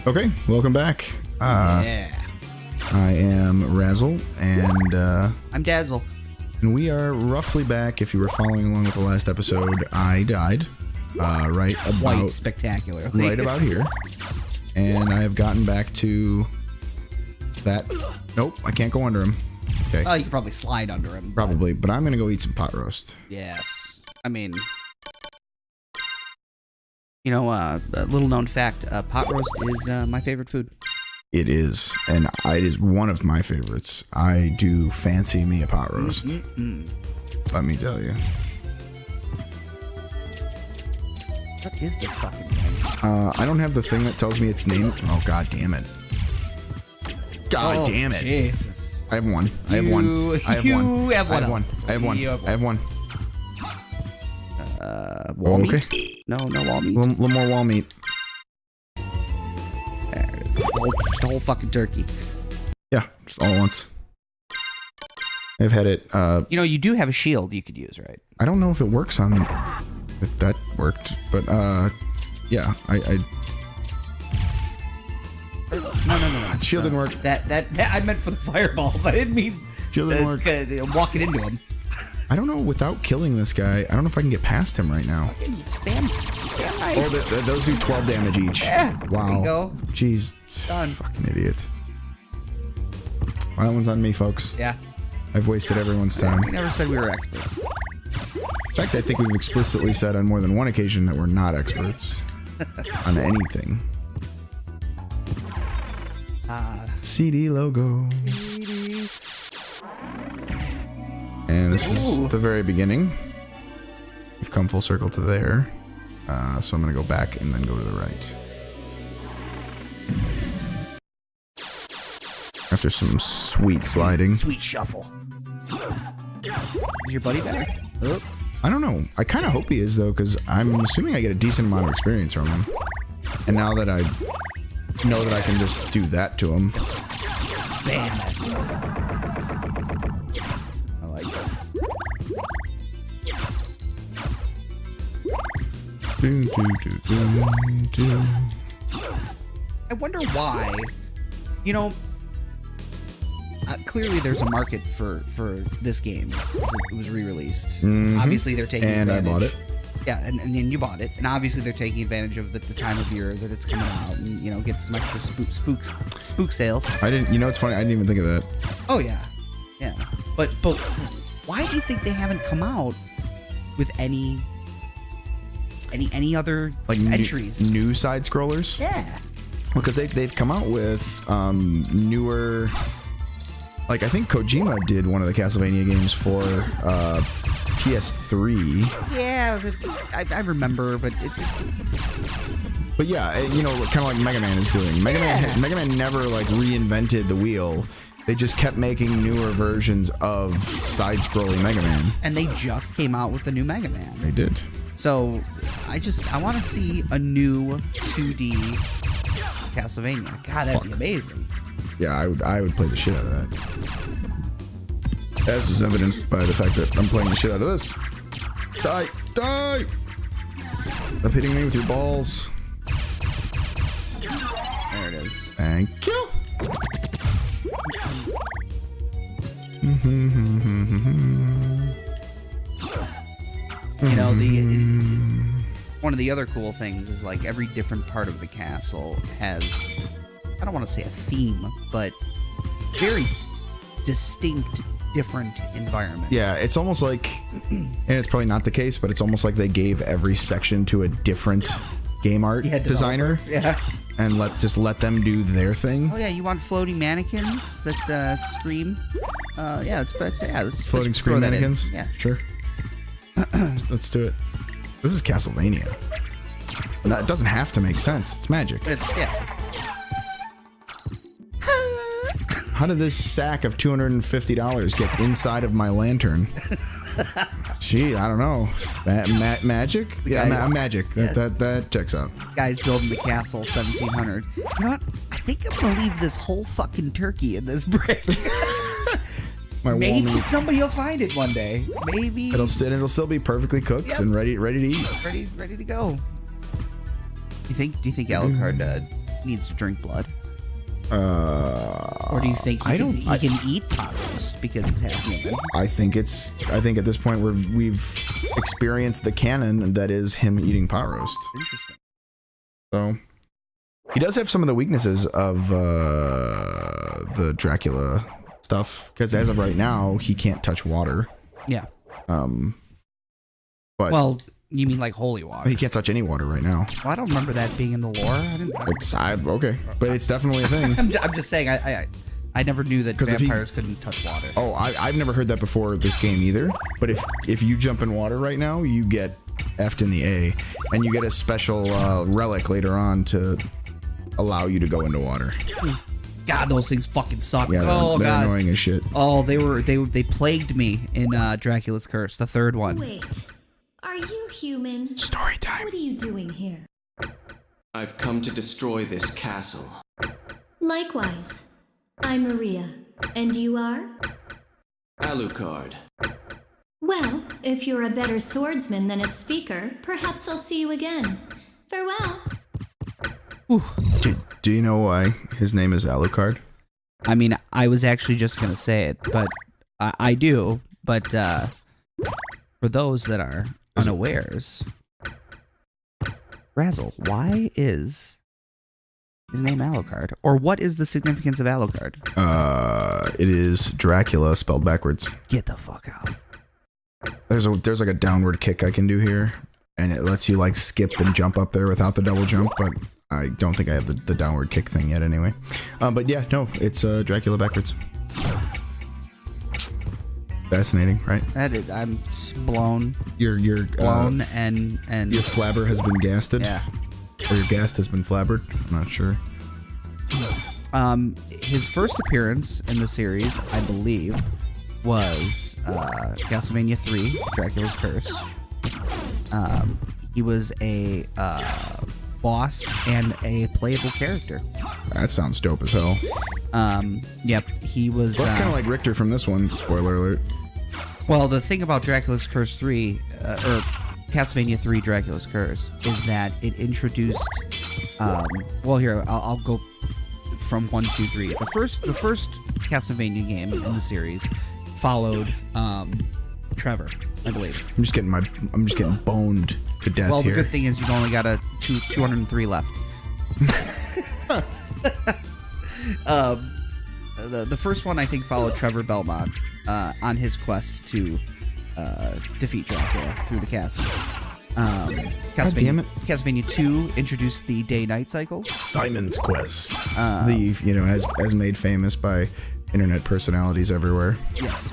Okay, welcome back. Yeah. I am Razzle, and I'm Dazzle. And we are roughly back. If you were following along with the last episode, I died. Right about Quite spectacularly. right about here. And I have gotten back to that. Nope, I can't go under him. Okay. Oh, you could probably slide under him. Probably, but I'm gonna go eat some pot roast. Yes. I mean, you know, a little known fact, pot roast is my favorite food. It is, and it is one of my favorites. I do fancy me a pot roast. Let me tell you. What is this fucking thing? I don't have the thing that tells me its name. Oh, god damn it. God damn it. Jesus. I have one. I have one. I have one. You have one. I have one. I have one. I have one. Wall meat? Okay. No wall meat. A little more wall meat. There it is. Just a whole fucking turkey. Yeah, just all at once. I've had it. You know, you do have a shield you could use, right? I don't know if it works on. If that worked, but yeah, No. Shield didn't work. That I meant for the fireballs. I didn't mean Shield didn't work. Walking into him. I don't know. Without killing this guy, I don't know if I can get past him right now. Spam knife. Oh, those do 12 damage each. Yeah. Wow. There you go. Jeez. Done. Fucking idiot. Well, that one's on me, folks. Yeah. I've wasted everyone's time. We never said we were experts. In fact, I think we've explicitly said on more than one occasion that we're not experts on anything. CD logo. And this is the very beginning. We've come full circle to there. So I'm going to go back and then go to the right. After some sweet sliding. Sweet shuffle. Is your buddy back? Oh. I don't know. I kind of hope he is, though, because I'm assuming I get a decent amount of experience from him. And now that I know that I can just do that to him. Bam. I like that. I wonder why. You know, clearly there's a market for this game. It was re-released. Obviously they're taking advantage. I bought it. Yeah, and then you bought it, and obviously they're taking advantage of the time of year that it's coming out, and you know, get some extra spook sales. I didn't. You know, it's funny. I didn't even think of that. Oh yeah. But why do you think they haven't come out with any other like entries? New side scrollers? Yeah. Well, because they've come out with newer. Like, I think Kojima did one of the Castlevania games for PS3. Yeah, I remember, but yeah, you know, kind of like Mega Man is doing. Mega Man never like reinvented the wheel. They just kept making newer versions of side-scrolling Mega Man. And they just came out with the new Mega Man. They did. So I want to see a new 2D Castlevania. God, that'd be amazing. Yeah, I would play the shit out of that. As is evidenced by the fact that I'm playing the shit out of this. Die! Die! Stop hitting me with your balls. There it is. Thank you. You know, one of the other cool things is like every different part of the castle has, I don't want to say a theme, but very distinct, different environment. Yeah, it's almost like, and it's probably not the case, but it's almost like they gave every section to a different game art designer. Yeah. And let them do their thing. Oh yeah, you want floating mannequins that scream? Let's floating scream mannequins. Yeah, sure. Let's do it. This is Castlevania. It doesn't have to make sense. It's magic. How did this sack of $250 get inside of my lantern? Gee, I don't know. Magic? Yeah, magic. That checks out. Guy's building the castle 1700. You know what? I think I'm gonna leave this whole fucking turkey in this brick. Maybe somebody will find it one day. Maybe it'll still be perfectly cooked and ready to eat. Ready to go. Do you think Alucard needs to drink blood? Or do you think he can eat pot roast because he's half human? I think at this point we've experienced the canon that is him eating pot roast. Interesting. So he does have some of the weaknesses of the Dracula stuff, because as of right now he can't touch water. Yeah. But well, you mean like holy water? He can't touch any water right now. Well, I don't remember that being in the lore. Okay, but it's definitely a thing. I'm just saying. I never knew that vampires couldn't touch water. Oh, I've never heard that before this game either. But if you jump in water right now, you get F'd in the A, and you get a special relic later on to allow you to go into water. God, those things fucking suck. Yeah, they're annoying as shit. Oh, they plagued me in Dracula's Curse, the third one. Wait, are you human? Story time. What are you doing here? I've come to destroy this castle. Likewise. I'm Maria. And you are? Alucard. Well, if you're a better swordsman than a speaker, perhaps I'll see you again. Farewell. Do you know why his name is Alucard? I mean, I was actually just going to say it, but I do. But for those that are unawares, Razzle, why is his name Alucard? Or what is the significance of Alucard? It is Dracula spelled backwards. Get the fuck out. There's like a downward kick I can do here, and it lets you like skip and jump up there without the double jump, but I don't think I have the downward kick thing yet anyway. But yeah, no, it's Dracula backwards. Fascinating, right? That is, I'm blown. Your blown and your flabber has been gasted. Yeah. Or your ghast has been flabbered. I'm not sure. His first appearance in the series, I believe, was Castlevania 3, Dracula's Curse. He was a boss and a playable character. That sounds dope as hell. Yep, he was... Well, that's kind of like Richter from this one, spoiler alert. Well, the thing about Dracula's Curse 3, or Castlevania 3 Dracula's Curse, is that it introduced... well, here, I'll go from 1, 2, 3. The first Castlevania game in the series followed Trevor, I believe. I'm just getting boned to death. Well, here. The good thing is you've only got 203 left. The first one I think followed Trevor Belmont on his quest to defeat Dracula through the castle. Damn it. Castlevania 2 introduced the day-night cycle. Simon's Quest, as made famous by internet personalities everywhere. Yes.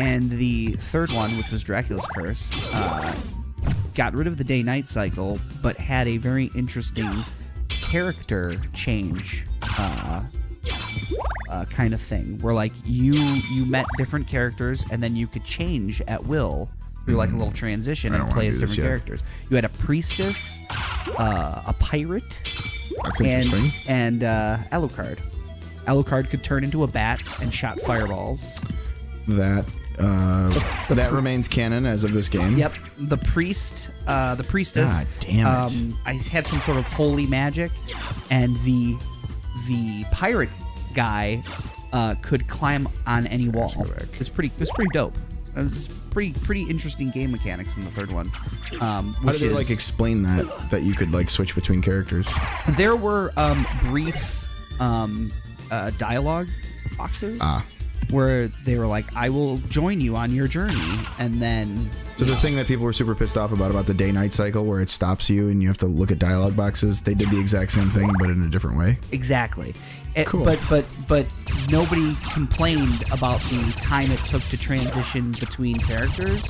And the third one, which was Dracula's Curse, got rid of the day-night cycle, but had a very interesting character change kind of thing, where like you met different characters and then you could change at will through like a little transition and play as different characters. You had a priestess, a pirate, that's interesting, and Alucard. Alucard could turn into a bat and shot fireballs. That remains canon as of this game. Yep. The priestess. God damn it. I had some sort of holy magic, and the pirate guy could climb on any wall. It was pretty dope. It was pretty interesting game mechanics in the third one. How did they like explain that you could like switch between characters? There were brief dialogue boxes. Where they were like, I will join you on your journey, and then... So the thing that people were super pissed off about the day-night cycle, where it stops you and you have to look at dialogue boxes, they did the exact same thing, but in a different way. Exactly. Cool. But nobody complained about the time it took to transition between characters.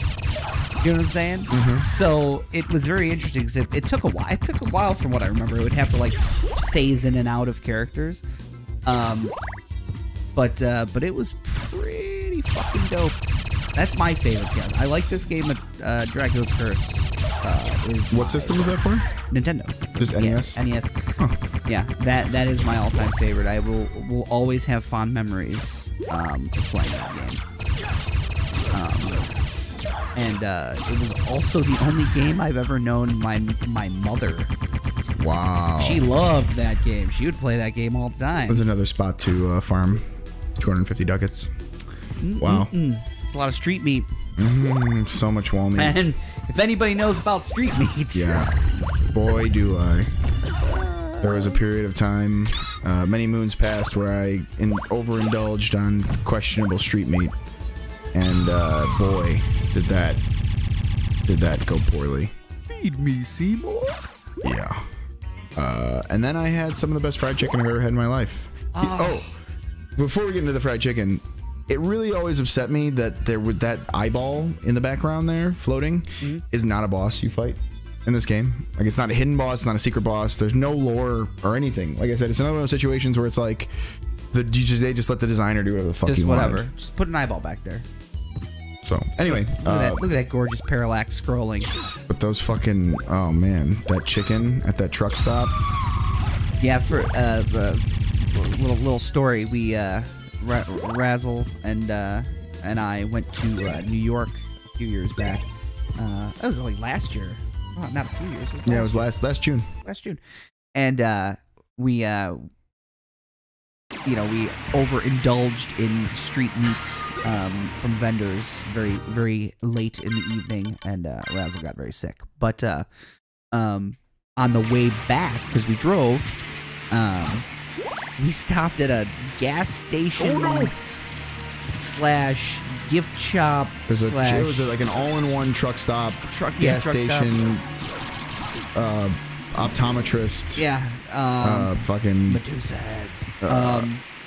You know what I'm saying? Mm-hmm. So it was very interesting, because it took a while. It took a while from what I remember. It would have to like phase in and out of characters. But it was pretty fucking dope. That's my favorite game. I like this game. Dracula's Curse. What system is that for? Nintendo. Just NES. Yeah, NES. Huh. Yeah, that is my all-time favorite. I will always have fond memories of playing that game. And it was also the only game I've ever known my mother Wow. She loved that game. She would play that game all the time. There's another spot to farm 250 ducats. Wow. It's a lot of street meat. So much wall meat. And if anybody knows about street meat. Yeah. Boy, do I. There was a period of time, many moons passed, where I overindulged on questionable street meat. And boy, did that go poorly. Feed me, Seymour. Yeah. And then I had some of the best fried chicken I've ever had in my life. Oh, before we get into the fried chicken, it really always upset me that that eyeball in the background there floating is not a boss you fight in this game. Like, it's not a hidden boss, it's not a secret boss. There's no lore or anything. Like I said, it's another one of those situations where it's like they just let the designer do whatever the fuck Just you whatever. wanted. Just put an eyeball back there. So anyway, Look at that gorgeous parallax scrolling. but those fucking, oh man, that chicken at that truck stop. Yeah, for the little story, we Razzle and I went to New York a few years back. That was like last year. Oh, not a few years. Yeah, it was last June. Last June, and we we overindulged in street meats from vendors very late in the evening, and Razzle got very sick. But on the way back, because we drove, we stopped at a gas station slash gift shop It was like an all-in-one truck stop, gas truck station, optometrist. Yeah. Fucking Medusa heads.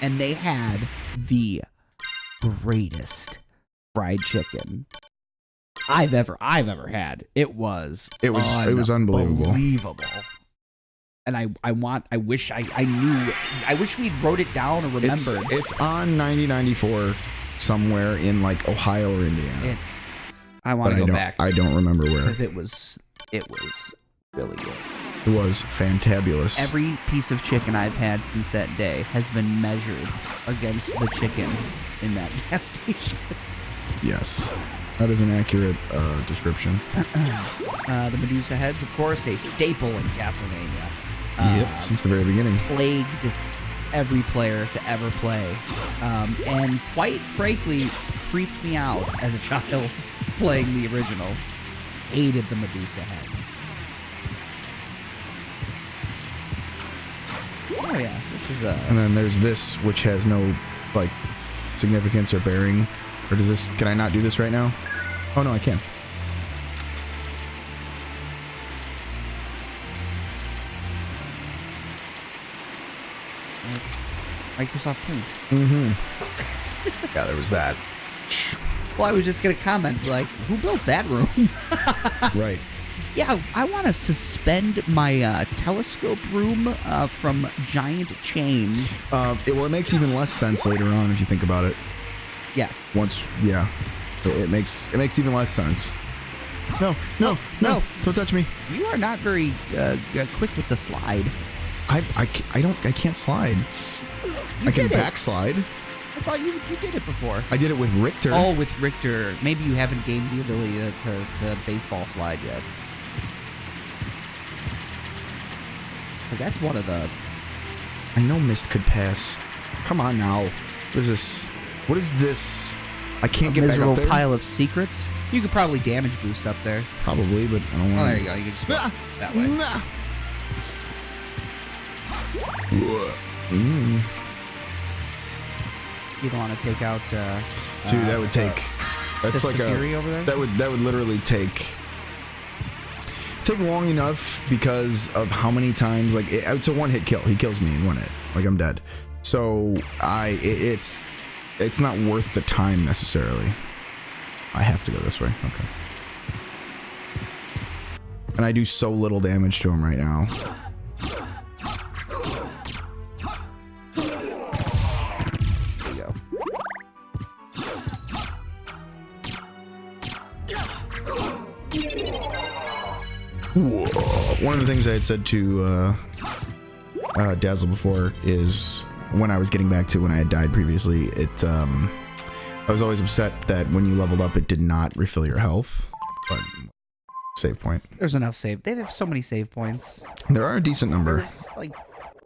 And they had the greatest fried chicken I've ever had. It was unbelievable. And I wish we'd wrote it down or remembered. It's on 9094 somewhere in like Ohio or Indiana. I want to go back. I don't remember where. Because it was really good. It was fantabulous. Every piece of chicken I've had since that day has been measured against the chicken in that gas station. Yes. That is an accurate description. The Medusa heads, of course, a staple in Castlevania. Yep, since the very beginning. Plagued every player to ever play. And quite frankly, creeped me out as a child playing the original. Hated the Medusa heads. Oh yeah, this is And then there's this, which has no like significance or bearing. Or does this? Can I not do this right now? Oh no, I can. Microsoft Paint. Yeah, there was that. Well, I was just gonna comment, like, who built that room? Right. Yeah, I want to suspend my telescope room from giant chains. It makes even less sense later on if you think about it. Yes. It makes even less sense. No, don't touch me. You are not very quick with the slide. I can't slide. I can backslide. I thought you did it before. I did it with Richter. Oh, with Richter. Maybe you haven't gained the ability to baseball slide yet. Because that's one of the... I know Mist could pass. Come on now. What is this? What is this? I can't get back up there. Miserable pile of secrets. You could probably damage boost up there. Probably, but I don't want. Oh, there you go. You can just go that way. You don't want to take out. Dude, that would take. That's like Fury over there? That would literally take long enough because of how many times it's a one hit kill. He kills me in one hit. Like, I'm dead. So it's not worth the time necessarily. I have to go this way. Okay. And I do so little damage to him right now. There you go. Whoa. One of the things I had said to Dazzle before is when I was getting back to when I had died previously, I was always upset that when you leveled up, it did not refill your health. But save point. There's enough save. They have so many save points. There are a decent number. There's like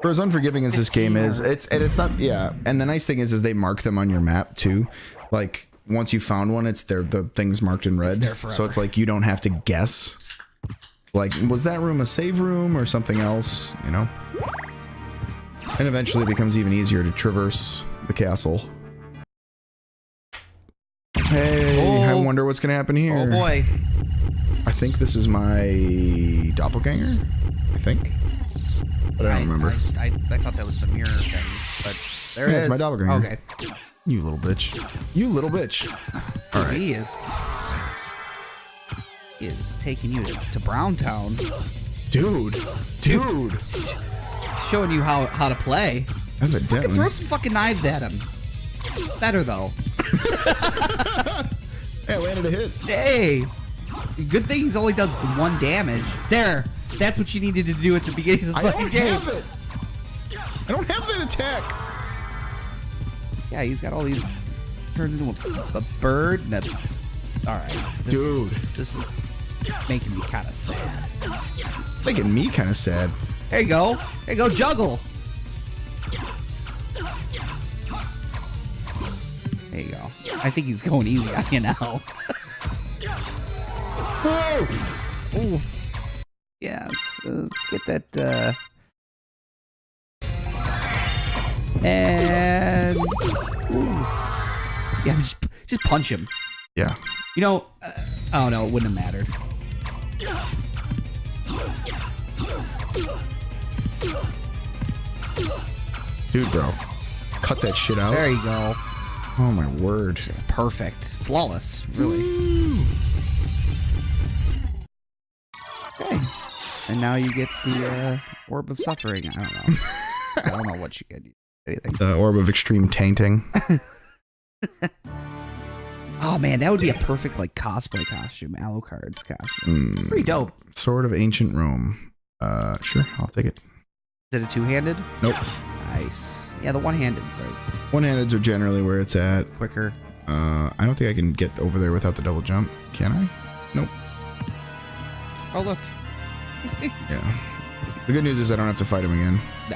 For as unforgiving as this game is, it's not. Yeah, and the nice thing is they mark them on your map too. Like once you found one, it's there. The thing's marked in red, so it's like you don't have to guess. Like, was that room a save room or something else? You know. And eventually it becomes even easier to traverse the castle. Hey, I wonder what's gonna happen here. Oh boy. I think this is my doppelganger. I think. But I don't remember. I thought that was the mirror thing, but there it is. It's my doppelganger. Okay. You little bitch. You little bitch. All right. He is taking you to Browntown. Dude. Showing you how to play. Evidently. Throw some fucking knives at him. Better though. Hey, I landed a hit. Hey. Good thing he only does 1 damage. There. That's what you needed to do at the beginning of the fucking game. I don't have that attack. Yeah, he's got all these. Turns into a bird and a. Alright. This is making me kind of sad. Making me kind of sad. There you go. There you go, juggle. There you go. I think he's going easy on you now. Ooh. Yeah, let's get that, and... Ooh. Yeah, just punch him. Yeah. You know, oh no, it wouldn't have mattered. Dude, bro. Cut that shit out. There you go. Oh, my word. Perfect. Flawless, really. Okay. And now you get the Orb of Suffering. I don't know. I don't know what you get. Anything. The Orb of Extreme Tainting. Oh man, that would be a perfect like cosplay costume. Alucard's costume. Pretty dope. Sword of Ancient Rome. Sure, I'll take it. Is it a two-handed? Nope. Nice. Yeah, the one-handeds are One-handeds are generally where it's at. quicker. I don't think I can get over there without the double jump. Can I? Nope. Oh look. Yeah. The good news is I don't have to fight him again. No.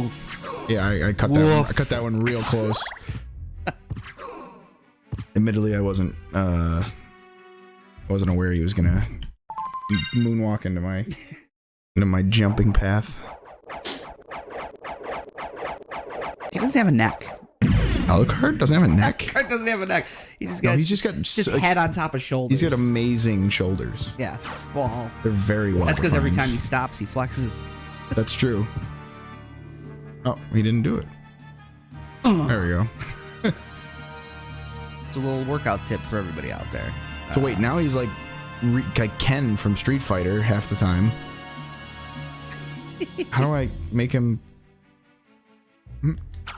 Oof. Yeah, I cut that one. I cut that one real close. Admittedly, I wasn't aware he was gonna moonwalk into my jumping path. He doesn't have a neck. Alucard doesn't have a neck. Alucard doesn't have a neck. He's just got head on top of shoulders. He's got amazing shoulders. Yes. Well, they're very well. That's because every time he stops, he flexes. That's true. Oh, he didn't do it. There we go. It's a little workout tip for everybody out there. So wait, now he's like Ken from Street Fighter half the time. How do I make him?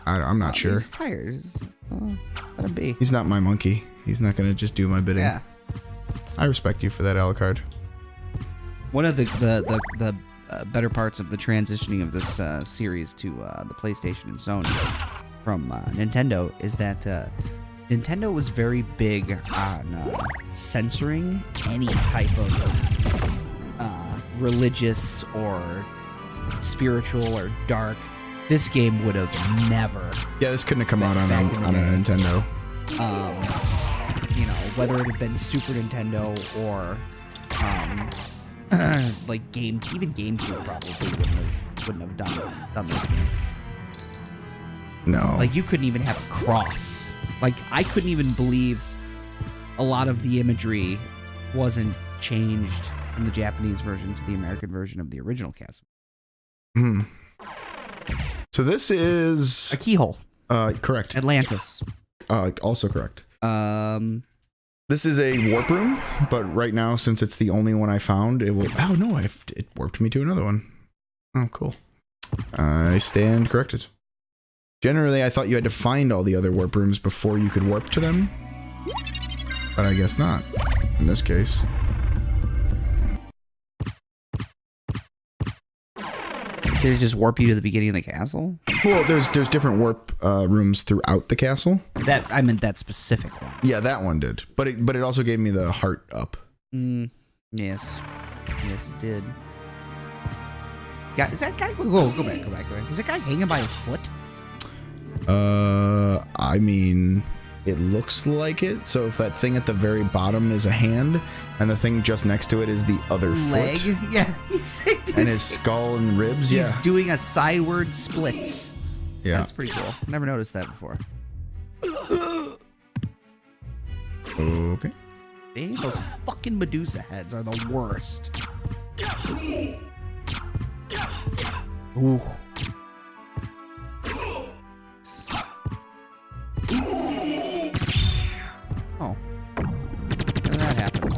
I'm not sure. He's tired. Let him be. He's not my monkey. He's not gonna just do my bidding. Yeah. I respect you for that, Alucard. One of the better parts of the transitioning of this series to the PlayStation and Sony from Nintendo is that Nintendo was very big on censoring any type of religious or spiritual or dark. This game would have never. Yeah, this couldn't have come out on a Nintendo. You know, whether it had been Super Nintendo or like even GameCube probably wouldn't have done this game. No. Like you couldn't even have a cross. Like I couldn't even believe a lot of the imagery wasn't changed from the Japanese version to the American version of the original Castlevania. So this is a keyhole. Correct. Atlantis. Also correct. This is a warp room, but right now, since it's the only one I found, it will. Oh no! It warped me to another one. Oh, cool. I stand corrected. Generally, I thought you had to find all the other warp rooms before you could warp to them, but I guess not. In this case. Did it just warp you to the beginning of the castle? Well, there's different warp rooms throughout the castle. That I meant that specific one. Yeah, that one did. But it also gave me the heart up. Yes. Yes, it did. Is that guy? Whoa, go back. Is that guy hanging by his foot? I mean, it looks like it. So if that thing at the very bottom is a hand, and the thing just next to it is the other Leg? foot. Yeah. And his skull and ribs, He's yeah. doing a sideward splits. Yeah. That's pretty cool. Never noticed that before. Okay. Hey, those fucking Medusa heads are the worst. Ooh. Oh. How did that happen?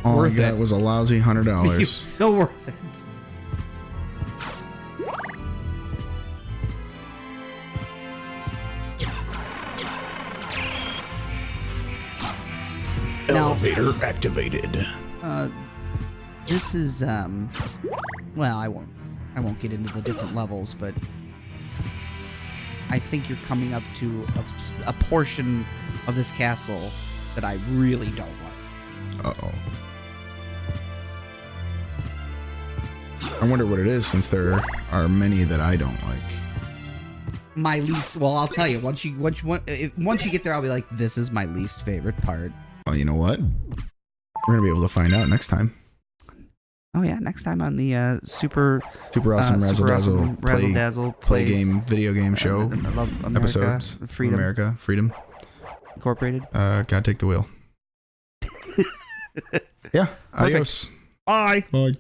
All Worth I got it. was a lousy It was $100. so worth it. Elevator activated. This is well, I won't get into the different levels, but I think you're coming up to a portion of this castle that I really don't like. Uh-oh. I wonder what it is, since there are many that I don't like. My least, well, I'll tell you, once you get there, I'll be like, this is my least favorite part. Well, you know what? We're gonna be able to find out next time. Oh yeah, next time on the super Awesome Razzle Dazzle play game, video game show I love America, episode. Freedom America, freedom. Incorporated. Gotta take the wheel. Yeah. Adios. Bye. Bye.